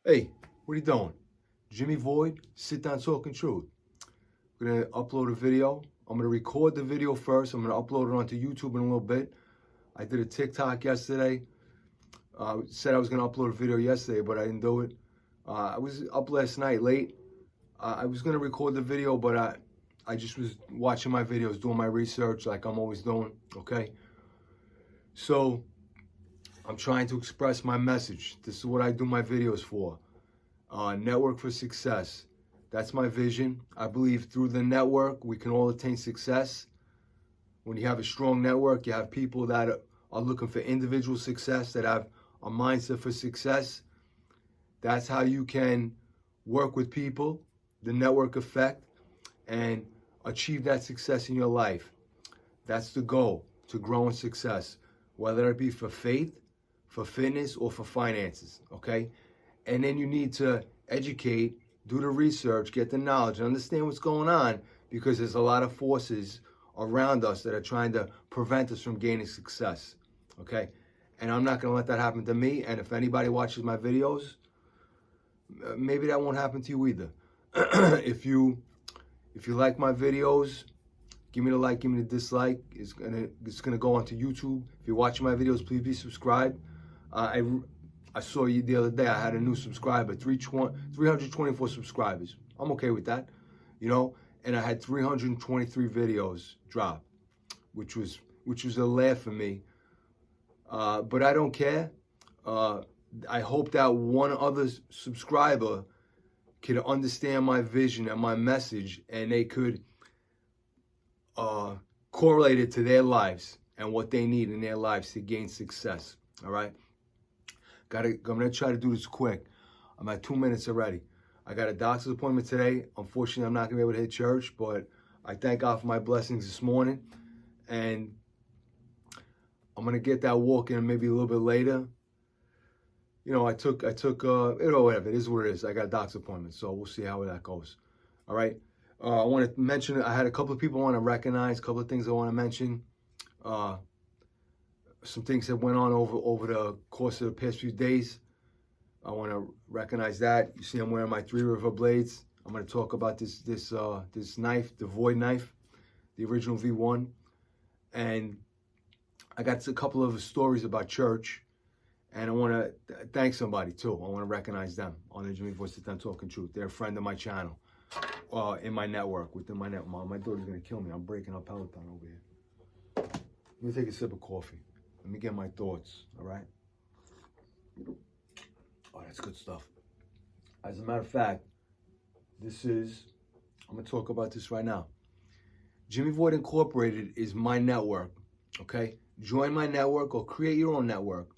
Hey, what are you doing? Jimmy Void, sit down talking truth. I'm going to upload a video. I'm going to record the video first. I'm going to upload it onto YouTube in a little bit. I did a TikTok yesterday. Said I was going to upload a video yesterday, but I didn't do it. I was up last night late. I was going to record the video, but I just was watching my videos, doing my research like I'm always doing, okay? So I'm trying to express my message. This is what I do my videos for. Network for success. That's my vision. I believe through the network, we can all attain success. When you have a strong network, you have people that are looking for individual success, that have a mindset for success. That's how you can work with people, the network effect, and achieve that success in your life. That's the goal, to grow in success, whether it be for faith, for fitness, or for finances, okay? And then you need to educate, do the research, get the knowledge, and understand what's going on, because there's a lot of forces around us that are trying to prevent us from gaining success, okay? And I'm not going to let that happen to me. And if anybody watches my videos, maybe that won't happen to you either. If you like my videos, give me the like, give me the dislike. It's gonna go onto YouTube. If you're watching my videos, please be subscribed. I saw you the other day. I had a new subscriber, 324 subscribers. I'm okay with that, you know. And I had 323 videos drop, which was a laugh for me. But I don't care. I hope that one other subscriber could understand my vision and my message, and they could correlate it to their lives and what they need in their lives to gain success. All right? I'm going to try to do this quick. I'm at 2 minutes already. I got a doctor's appointment today. Unfortunately, I'm not going to be able to hit church, but I thank God for my blessings this morning. And I'm going to get that walk in maybe a little bit later. You know, I took, whatever, it is what it is. I got a doctor's appointment, so we'll see how that goes. All right. I want to mention, I had a couple of people I want to recognize, a couple of things I want to mention. Some things that went on over the course of the past few days. I want to recognize that. You see I'm wearing my 3 River blades. I'm going to talk about this knife, the Void knife, the original V1. And I got a couple of stories about church. And I want to thank somebody too. I want to recognize them on the Jimmy Voice that I'm Talking Truth. They're a friend of my channel, in my network, within my network. My daughter's going to kill me. I'm breaking up Peloton over here. Let me take a sip of coffee. Let me get my thoughts, all right? Oh, that's good stuff. As a matter of fact, I'm going to talk about this right now. Jimmy Void Incorporated is my network, okay? Join my network or create your own network,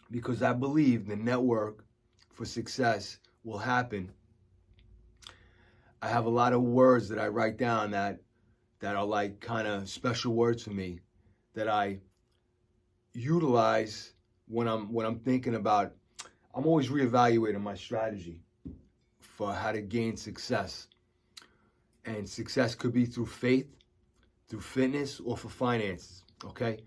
because I believe the network for success will happen. I have a lot of words that I write down that are like kind of special words for me, that I utilize when I'm thinking about. I'm always reevaluating my strategy for how to gain success. And success could be through faith, through fitness, or for finances, okay?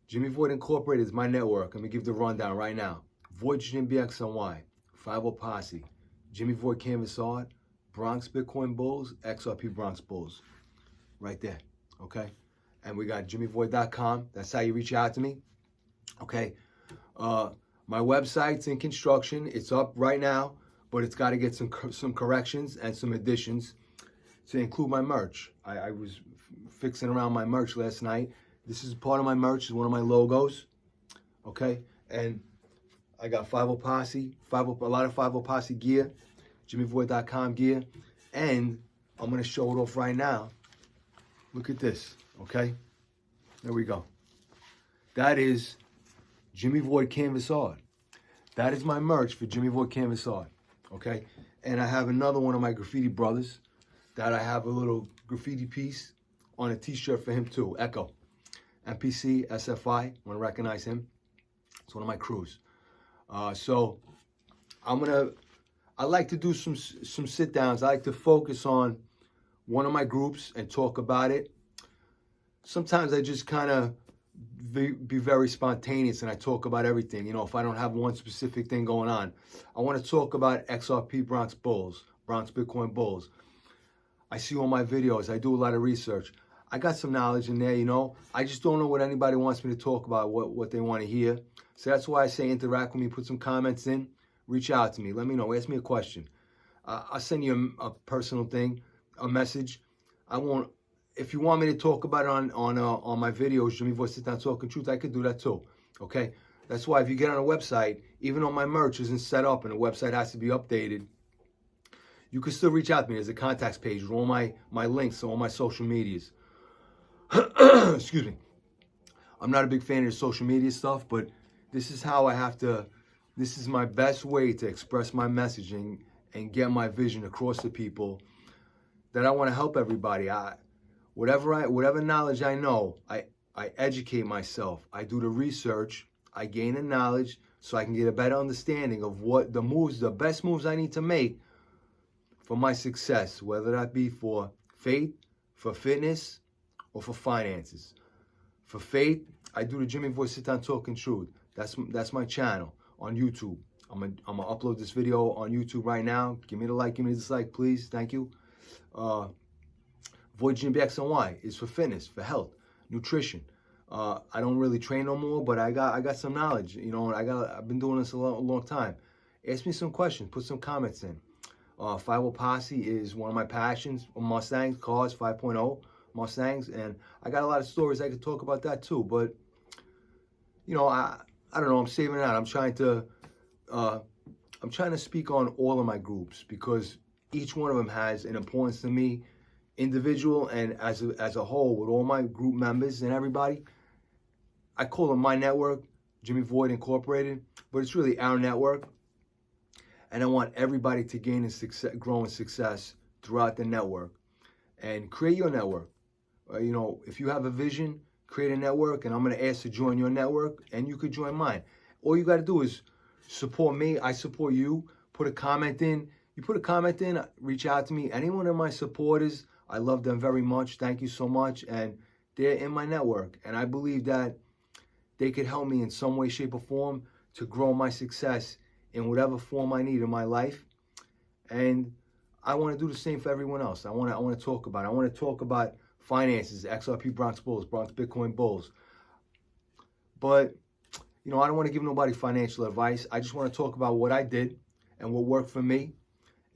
Jimmy Void Incorporated is my network. Let me give the rundown right now. Void Jim BXNY, 50 Posse, Jimmy Void Canvas Art, Bronx Bitcoin Bulls, XRP Bronx Bulls. Right there, okay? And we got JimmyVoid.com. That's how you reach out to me, okay? My website's in construction. It's up right now, but it's got to get some corrections and some additions to include my merch. I was fixing around my merch last night. This is part of my merch. It's one of my logos, okay? And I got 50 Posse, a lot of 50 Posse gear, JimmyVoid.com gear, and I'm going to show it off right now. Look at this, okay? There we go. That is Jimmy Void Canvas Art. That is my merch for Jimmy Void Canvas Art, okay? And I have another one of my graffiti brothers that I have a little graffiti piece on a t-shirt for him too, Echo. MPC, SFI, I want to recognize him. It's one of my crews. So I like to do some sit downs. I like to focus on one of my groups and talk about it. Sometimes I just kind of be very spontaneous and I talk about everything. You know, if I don't have one specific thing going on, I want to talk about XRP Bronx Bulls, Bronx Bitcoin Bulls. I see all my videos. I do a lot of research. I got some knowledge in there, you know. I just don't know what anybody wants me to talk about, what they want to hear. So that's why I say interact with me, put some comments in, reach out to me, let me know, ask me a question. I'll send you a personal thing, a message. If you want me to talk about it on my videos, Jimmy Voice Sit Down Talking Truth, I could do that too, okay? That's why if you get on a website, even though my merch isn't set up and the website has to be updated, you can still reach out to me. There's a contacts page with all my links to all my social medias. Excuse me. I'm not a big fan of the social media stuff, but this is how this is my best way to express my messaging and get my vision across to people, that I want to help everybody. Whatever knowledge I know, I educate myself. I do the research. I gain the knowledge so I can get a better understanding of what the best moves I need to make for my success, whether that be for faith, for fitness, or for finances. For faith, I do the Jimmy Voice Sit Down Talking Truth. That's my channel on YouTube. I'm gonna upload this video on YouTube right now. Give me the like, give me the dislike, please. Thank you. Void Jimmy X and Y is for fitness, for health, nutrition. I don't really train no more, but I got some knowledge. You know, I've been doing this a long time. Ask me some questions, put some comments in. 5.0 Posse is one of my passions. Mustangs, cars, 5.0 Mustangs, and I got a lot of stories I could talk about that too. But you know, I don't know. I'm saving it out. I'm trying to speak on all of my groups because each one of them has an importance to me, individual and as a whole, with all my group members and everybody. I call them my network, Jimmy Void Incorporated, but it's really our network. And I want everybody to gain and grow in success throughout the network. And create your network. You know, if you have a vision, create a network, and I'm going to ask to join your network, and you could join mine. All you got to do is support me. I support you. Put a comment in. You put a comment in, reach out to me. Any one of my supporters, I love them very much. Thank you so much. And they're in my network. And I believe that they could help me in some way, shape, or form to grow my success in whatever form I need in my life. And I want to do the same for everyone else. I want to talk about it. I want to talk about finances, XRP Bronx Bulls, Bronx Bitcoin Bulls. But, you know, I don't want to give nobody financial advice. I just want to talk about what I did and what worked for me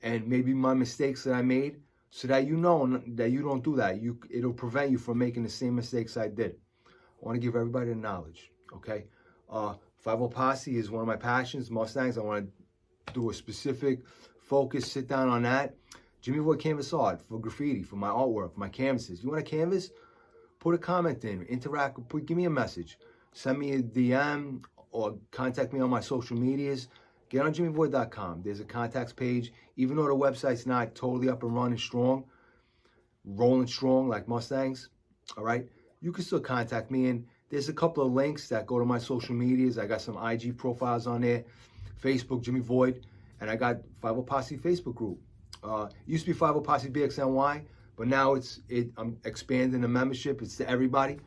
and maybe my mistakes that I made so that you know that you don't do that. It'll prevent you from making the same mistakes I did. I want to give everybody the knowledge, okay? 5.0 Posse is one of my passions, Mustangs. I want to do a specific focus, sit down on that. Jimmy Void Canvas Art for graffiti, for my artwork, for my canvases. You want a canvas? Put a comment in, interact, give me a message. Send me a DM or contact me on my social medias. Get on JimmyVoid.com. There's a contacts page. Even though the website's not totally up and running strong, rolling strong like Mustangs, all right? You can still contact me, and there's a couple of links that go to my social medias. I got some IG profiles on there, Facebook, Jimmy Void, and I got 5.0 Posse Facebook group. Used to be 5.0 Posse BXNY, but now I'm expanding the membership. It's to everybody,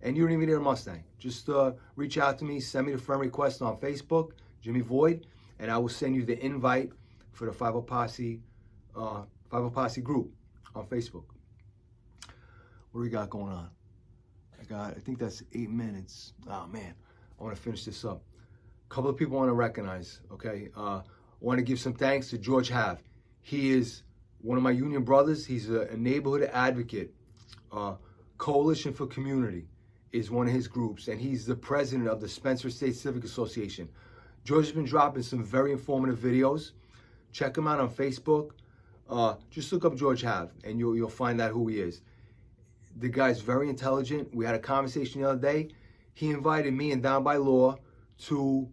and you don't even need a Mustang. Just reach out to me, send me the friend request on Facebook, Jimmy Void, and I will send you the invite for the 5.0 Posse group on Facebook. What do we got going on? I think that's 8 minutes. Oh man, I want to finish this up. A couple of people I want to recognize, okay? I want to give some thanks to George Have. He is one of my union brothers. He's a neighborhood advocate. Coalition for Community is one of his groups, and he's the president of the Spencer State Civic Association. George has been dropping some very informative videos. Check him out on Facebook. Just look up George Have, and you'll find out who he is. The guy's very intelligent. We had a conversation the other day. He invited me and Down by Law to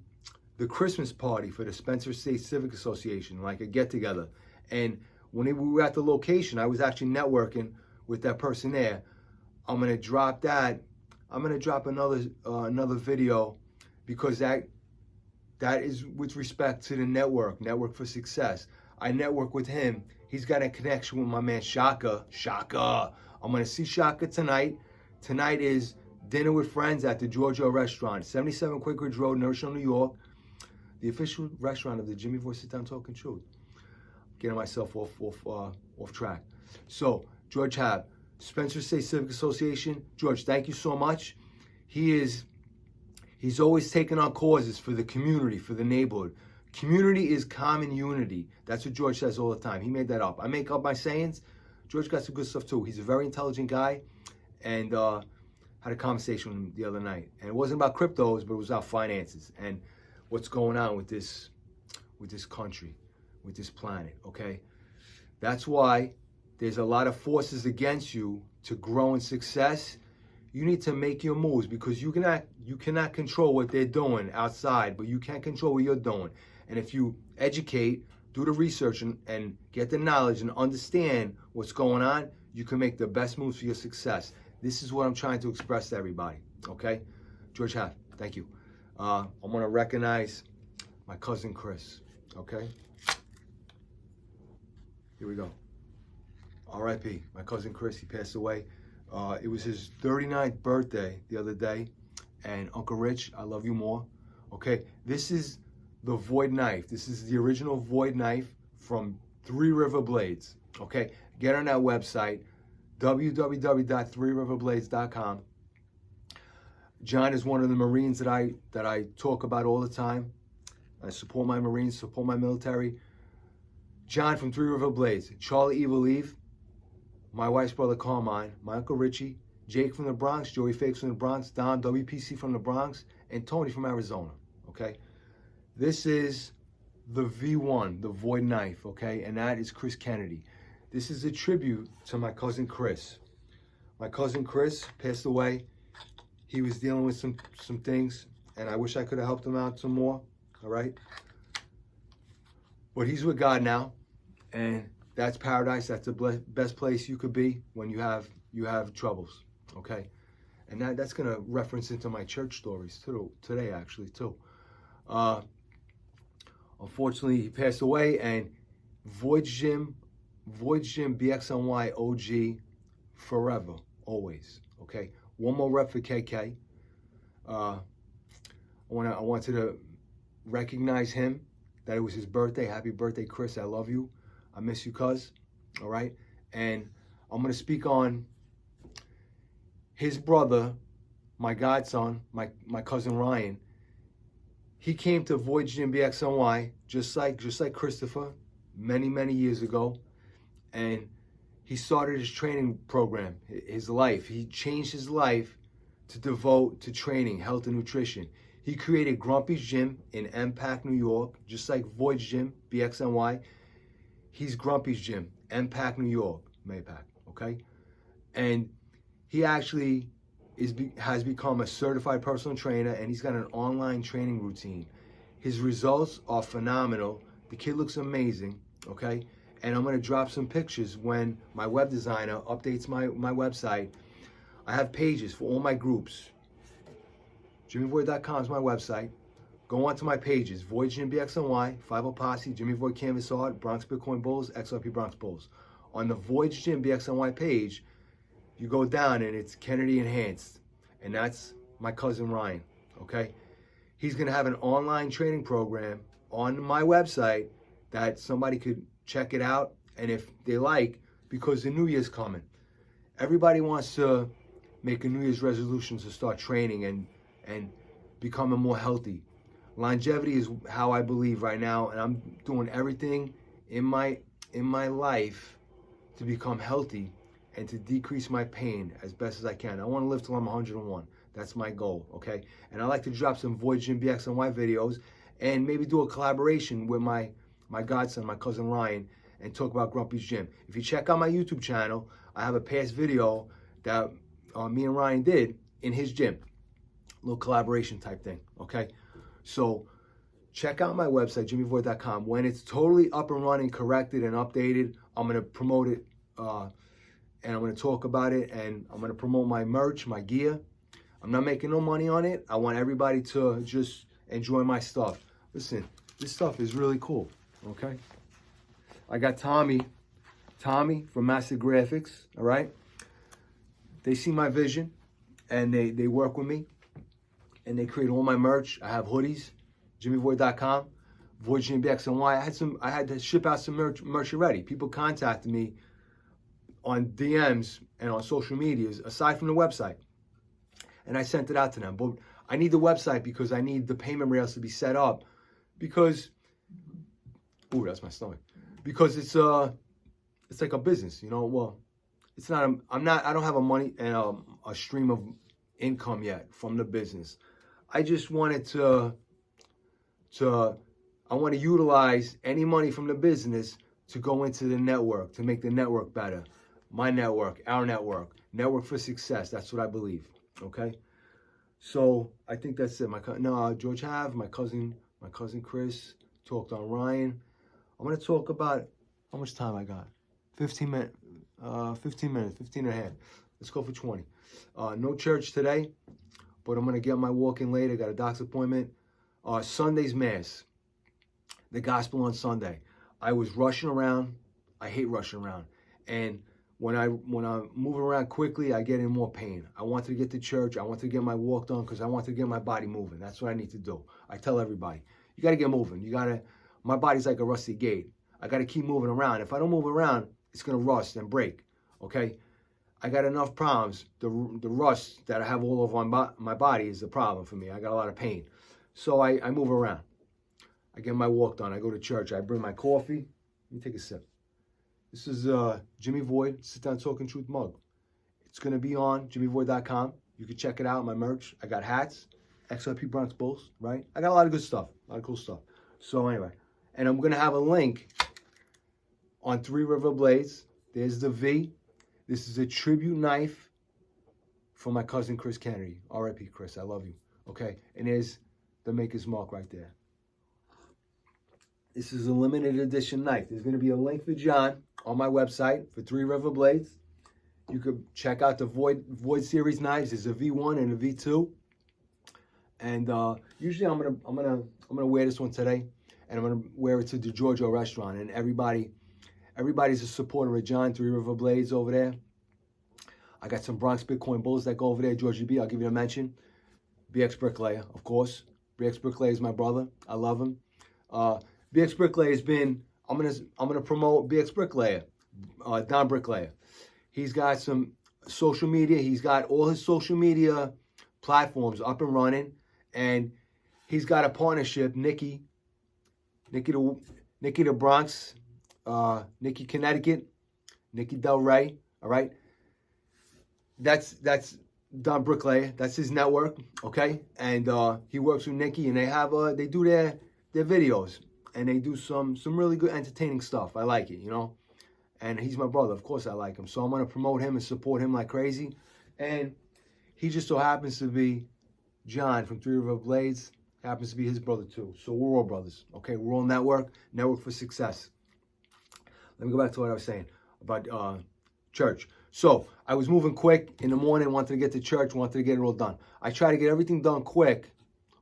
the Christmas party for the Spencer State Civic Association, like a get-together. And when we were at the location, I was actually networking with that person there. I'm gonna drop that. I'm gonna drop another video because that is with respect to the Network for Success. I network with him. He's got a connection with my man Shaka. I'm gonna see Shaka tonight. Tonight is dinner with friends at the Georgia restaurant, 77 Quaker Ridge Road, Nourishville, New York, the official restaurant of the Jimmy Voice Sit Down Talking Truth. Getting myself off track. So, George Hab, Spencer State Civic Association. George, thank you so much. He's always taking on causes for the community, for the neighborhood. Community is common unity. That's what George says all the time. He made that up. I make up my sayings. George got some good stuff too. He's a very intelligent guy, and had a conversation with him the other night. And it wasn't about cryptos, but it was about finances and what's going on with this country, with this planet, okay? That's why there's a lot of forces against you to grow in success. You need to make your moves, because you cannot control what they're doing outside, but you can control what you're doing. And if you educate, do the research, and get the knowledge and understand what's going on, you can make the best moves for your success. This is what I'm trying to express to everybody, okay? George Haff, thank you. I'm gonna recognize my cousin Chris, okay? Here we go. R.I.P. My cousin Chris, he passed away. It was his 39th birthday the other day, and Uncle Rich, I love you more, okay? This is the Void knife. This is the original Void knife from Three River Blades, okay? Get on that website, www.threeriverblades.com. John is one of the Marines that I talk about all the time. I support my Marines, support my military. John from Three River Blades, Charlie Evil Eve, my wife's brother Carmine, my Uncle Richie, Jake from the Bronx, Joey Fakes from the Bronx, Dom, WPC from the Bronx, and Tony from Arizona, okay? This is the V1, the Void knife, okay? And that is Chris Kennedy. This is a tribute to my cousin Chris. My cousin Chris passed away. He was dealing with some things, and I wish I could have helped him out some more, all right? But he's with God now, and that's paradise. That's the best place you could be when you have troubles, okay? And that's gonna reference into my church stories today, actually, too. Unfortunately, he passed away, and Void Gym BXNY OG forever, always, okay? One more rep for KK. I wanted to recognize him, that it was his birthday. Happy birthday, Chris. I love you. I miss you, cuz. All right? And I'm going to speak on his brother, my godson, my cousin Ryan. He came to Void Gym BXNY just like Christopher many years ago, and he started his training program, his life. He changed his life to devote to training, health, and nutrition. He created Grumpy's Gym in MPAC, New York, just like Void Gym BXNY. He's Grumpy's Gym, MPAC, New York, Maypac, okay? And he actually has become a certified personal trainer, and he's got an online training routine. His results are phenomenal. The kid looks amazing, okay? And I'm gonna drop some pictures when my web designer updates my website. I have pages for all my groups. JimmyVoid.com is my website. Go on to my pages, Void Gym BXNY, 50 Posse, Jimmy Void Canvas Art, Bronx Bitcoin Bulls, XRP Bronx Bulls. On the Void Gym BXNY page, you go down and it's Kennedy Enhanced. And that's my cousin Ryan, okay? He's gonna have an online training program on my website that somebody could check it out, and if they like, because the New Year's coming. Everybody wants to make a New Year's resolution to start training and becoming more healthy. Longevity is how I believe right now, and I'm doing everything in my life to become healthy and to decrease my pain as best as I can. I want to live till I'm 101. That's my goal, okay? And I like to drop some Void Gym BXNY videos and maybe do a collaboration with my godson, my cousin Ryan, and talk about Grumpy's Gym. If you check out my YouTube channel, I have a past video that me and Ryan did in his gym. A little collaboration type thing, okay? So check out my website, JimmyVoid.com. When it's totally up and running, corrected and updated, I'm going to promote it, and I'm going to talk about it, and I'm going to promote my merch, my gear. I'm not making no money on it. I want everybody to just enjoy my stuff. Listen, this stuff is really cool, okay? I got Tommy from Master Graphics, all right? They see my vision, and they work with me, and they create all my merch. I have hoodies, JimmyVoid.com, Void Jimmy X and Y. I had to ship out some merch already. People contacted me on DMs and on social medias, aside from the website, and I sent it out to them. But I need the website because I need the payment rails to be set up, because, ooh, that's my stomach. Because it's like a business, you know. Well, it's not. I don't have a stream of income yet from the business. I just wanted I want to utilize any money from the business to go into the network, to make the network better. My network, our network for success. That's what I believe. Okay. So I think that's it. George Have, my cousin Chris talked on Ryan. I'm gonna talk about how much time I got. 15 minutes, 15 and a half. Let's go for 20. No church today, but I'm gonna get my walk in later. Got a doctor's appointment. Sunday's mass, the gospel on Sunday. I was rushing around. I hate rushing around, and when I move around quickly, I get in more pain. I wanted to get to church. I wanted to get my walk done because I wanted to get my body moving. That's what I need to do. I tell everybody, you got to get moving. My body's like a rusty gate. I got to keep moving around. If I don't move around, it's going to rust and break, okay? I got enough problems. The rust that I have all over my body is the problem for me. I got a lot of pain. So I move around. I get my walk done. I go to church. I bring my coffee. Let me take a sip. This is Jimmy Void, Sit Down Talking Truth mug. It's going to be on JimmyVoid.com. You can check it out, my merch. I got hats, XRP Bronx Bulls, right? I got a lot of good stuff, a lot of cool stuff. So anyway, and I'm going to have a link on Three River Blades. There's the V. This is a tribute knife for my cousin Chris Kennedy. R.I.P. Chris, I love you. Okay, and there's the maker's mark right there. This is a limited edition knife. There's going to be a link for John on my website for Three River Blades. You could check out the Void series knives. There's a V1 and a V2. And usually I'm gonna wear this one today, and I'm gonna wear it to the Giorgio restaurant. And everybody's a supporter of John, Three River Blades over there. I got some Bronx Bitcoin Bulls that go over there. Georgie B, I'll give you a mention. BX Bricklayer, of course. BX Bricklayer is my brother. I love him. BX Bricklayer has been. I'm gonna promote BX Bricklayer, Don Bricklayer. He's got some social media. He's got all his social media platforms up and running, and he's got a partnership. Nikki the Bronx, Nikki Connecticut, Nikki Del Rey. All right, that's Don Bricklayer. That's his network. Okay, and he works with Nikki, and they do their videos. And they do some really good entertaining stuff. I like it, you know. And he's my brother. Of course I like him. So I'm going to promote him and support him like crazy. And he just so happens to be John from Three River Blades. Happens to be his brother too. So we're all brothers. Okay, we're all network for success. Let me go back to what I was saying about church. So I was moving quick in the morning, wanted to get to church, wanted to get it all done. I try to get everything done quick,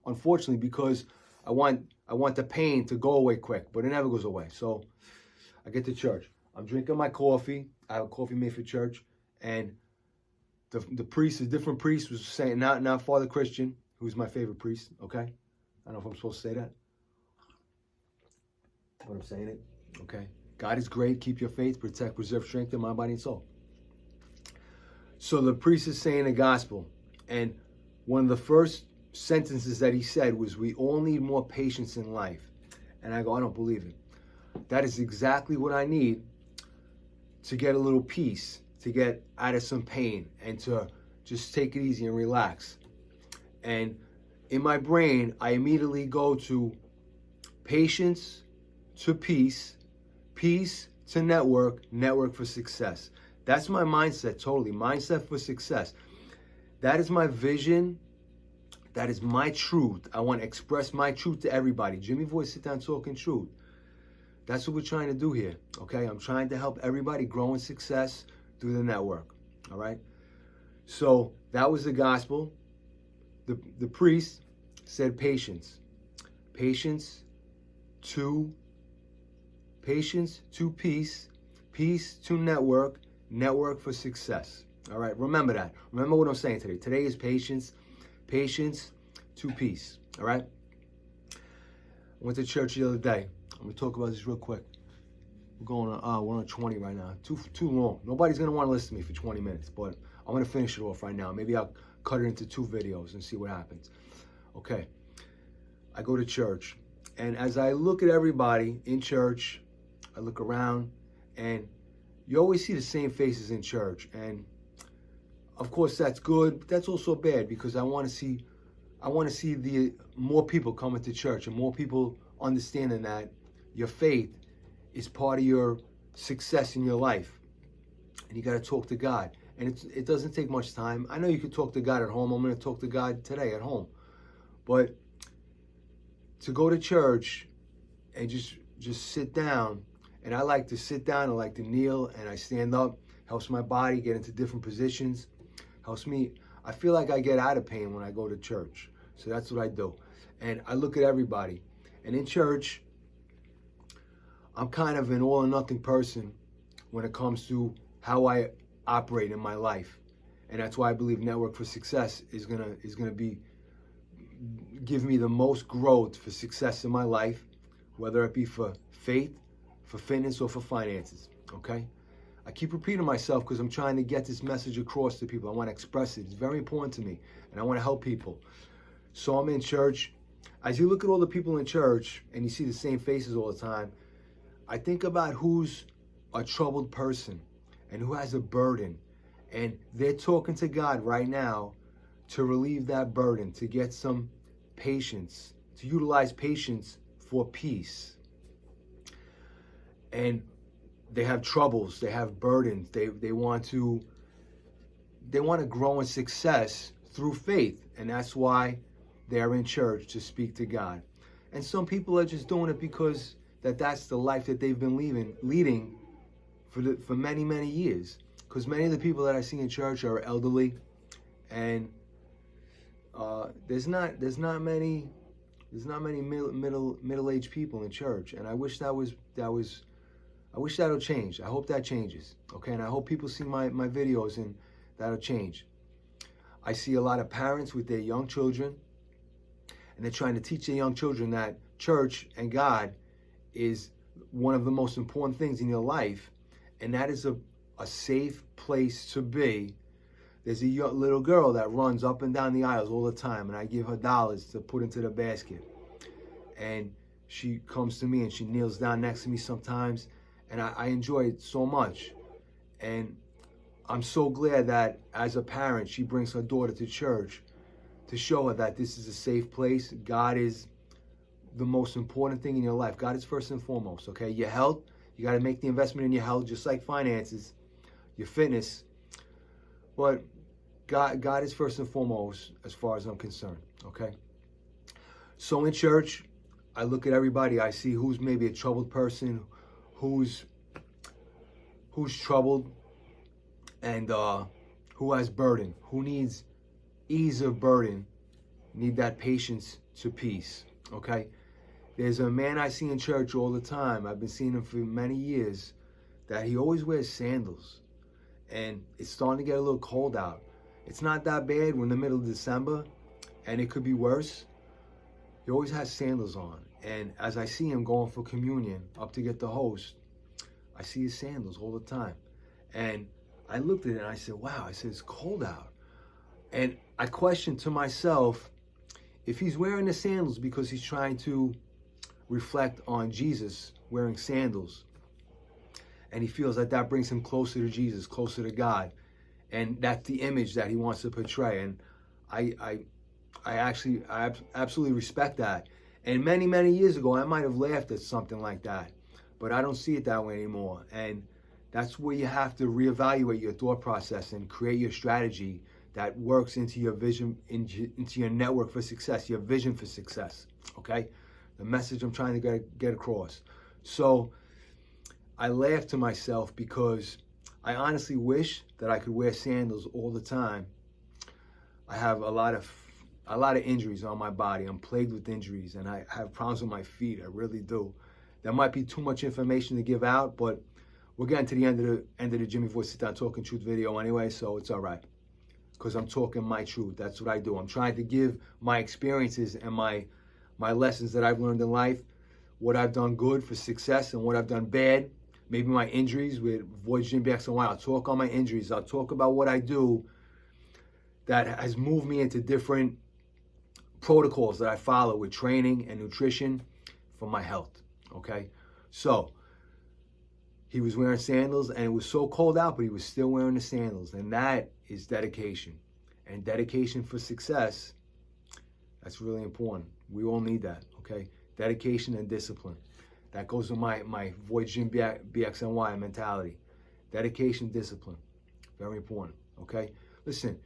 unfortunately, because I want the pain to go away quick, but it never goes away. So I get to church. I'm drinking my coffee. I have a coffee made for church. And the priest, a different priest, was saying, not Father Christian, who's my favorite priest, okay? I don't know if I'm supposed to say that, but I'm saying it, okay? God is great. Keep your faith. Protect, preserve, strengthen my body and soul. So the priest is saying the gospel. And one of the first sentences that he said was, we all need more patience in life. And I go, I don't believe it. That is exactly what I need to get a little peace, to get out of some pain, and to just take it easy and relax. And in my brain, I immediately go to patience to peace, peace to network, network for success. That's my mindset, totally. Mindset for success. That is my vision. That is my truth. I want to express my truth to everybody. Jimmy Void, Sit Down Talking Truth. That's what we're trying to do here, okay? I'm trying to help everybody grow in success through the network, all right? So that was the gospel. The priest said patience. Patience to peace, peace to network, network for success, All right, remember that. Remember what I'm saying today. Today is patience. Patience to peace. All right? I went to church the other day. I'm going to talk about this real quick. We're on 20 right now. Too long. Nobody's going to want to listen to me for 20 minutes, but I'm going to finish it off right now. Maybe I'll cut it into 2 videos and see what happens. Okay. I go to church, and as I look at everybody in church, I look around, and you always see the same faces in church. And of course that's good, but that's also bad, because I want to see the more people coming to church and more people understanding that your faith is part of your success in your life, and you got to talk to God. And it doesn't take much time. I know you can talk to God at home. I'm going to talk to God today at home, but to go to church and just sit down, and I like to sit down, I like to kneel, and I stand up, helps my body get into different positions, helps me. I feel like I get out of pain when I go to church, so that's what I do. And I look at everybody, and in church, I'm kind of an all or nothing person when it comes to how I operate in my life, and that's why I believe Network for Success is gonna give me the most growth for success in my life, whether it be for faith, for fitness, or for finances. Okay, I keep repeating myself because I'm trying to get this message across to people. I want to express it. It's very important to me, and I want to help people. So I'm in church. As you look at all the people in church and you see the same faces all the time, I think about who's a troubled person and who has a burden, and they're talking to God right now to relieve that burden, to get some patience, to utilize patience for peace. And they have troubles, they have burdens, they want to grow in success through faith, and that's why they're in church, to speak to God. And some people are just doing it because that's the life that they've been leading for many, many years. Because many of the people that I see in church are elderly, and there's not many middle-aged people in church, and I wish that'll change. I hope that changes. Okay, and I hope people see my videos and that'll change. I see a lot of parents with their young children, and they're trying to teach their young children that church and God is one of the most important things in your life, and that is a safe place to be. There's a little girl that runs up and down the aisles all the time, and I give her dollars to put into the basket. And she comes to me and she kneels down next to me sometimes, and I enjoy it so much. And I'm so glad that as a parent, she brings her daughter to church to show her that this is a safe place. God is the most important thing in your life. God is first and foremost, okay? Your health, you got to make the investment in your health, just like finances, your fitness. But God is first and foremost as far as I'm concerned, okay? So in church, I look at everybody. I see who's maybe a troubled person, who's troubled, and who has burden, who needs ease of burden, need that patience to peace, okay? There's a man I see in church all the time. I've been seeing him for many years, that he always wears sandals. And it's starting to get a little cold out. It's not that bad. We're in the middle of December, and it could be worse. He always has sandals on. And as I see him going for communion up to get the host, I see his sandals all the time. And I looked at it and I said, wow, I said, it's cold out. And I questioned to myself if he's wearing the sandals because he's trying to reflect on Jesus wearing sandals, and he feels that brings him closer to Jesus, closer to God, and that's the image that he wants to portray. And I absolutely respect that. And many, many years ago, I might have laughed at something like that, but I don't see it that way anymore. And that's where you have to reevaluate your thought process and create your strategy that works into your vision, into your network for success, your vision for success, okay? The message I'm trying to get across. So I laugh to myself because I honestly wish that I could wear sandals all the time. I have a lot of injuries on my body. I'm plagued with injuries, and I have problems with my feet. I really do. That might be too much information to give out, but We're getting to the end of the Jimmy Void Sit Down Talking Truth video anyway, so it's all right. Because I'm talking my truth. That's what I do. I'm trying to give my experiences and my lessons that I've learned in life, what I've done good for success and what I've done bad. Maybe my injuries with Void Jim BX. I'll talk on my injuries. I'll talk about what I do that has moved me into different protocols that I follow with training and nutrition for my health, okay? So, he was wearing sandals, and it was so cold out, but he was still wearing the sandals, and that is dedication. And dedication for success, that's really important. We all need that, okay? Dedication and discipline. That goes with my Void Jim BXNY mentality. Dedication, discipline, very important, okay? Listen,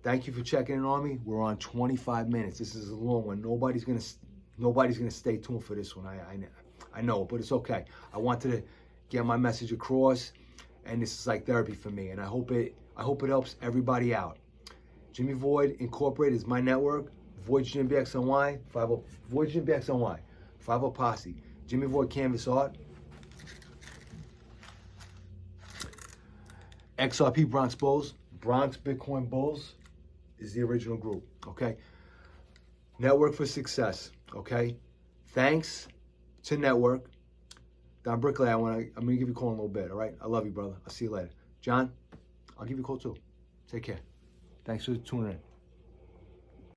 thank you for checking in on me. We're on 25 minutes. This is a long one. Nobody's gonna stay tuned for this one. I know, but it's okay. I wanted to get my message across, and this is like therapy for me, and I hope it helps everybody out. Jimmy Void Incorporated is my network. Void Jim BXNY, 50 Void Jim BXNY, 50 Posse. Jimmy Void Canvas Art. XRP Bronx Bulls. Bronx Bitcoin Bulls is the original group, okay? Network for Success, okay? Thanks to Network. Don Brickley, I'm gonna give you a call in a little bit, all right? I love you, brother. I'll see you later. John, I'll give you a call too. Take care. Thanks for tuning in.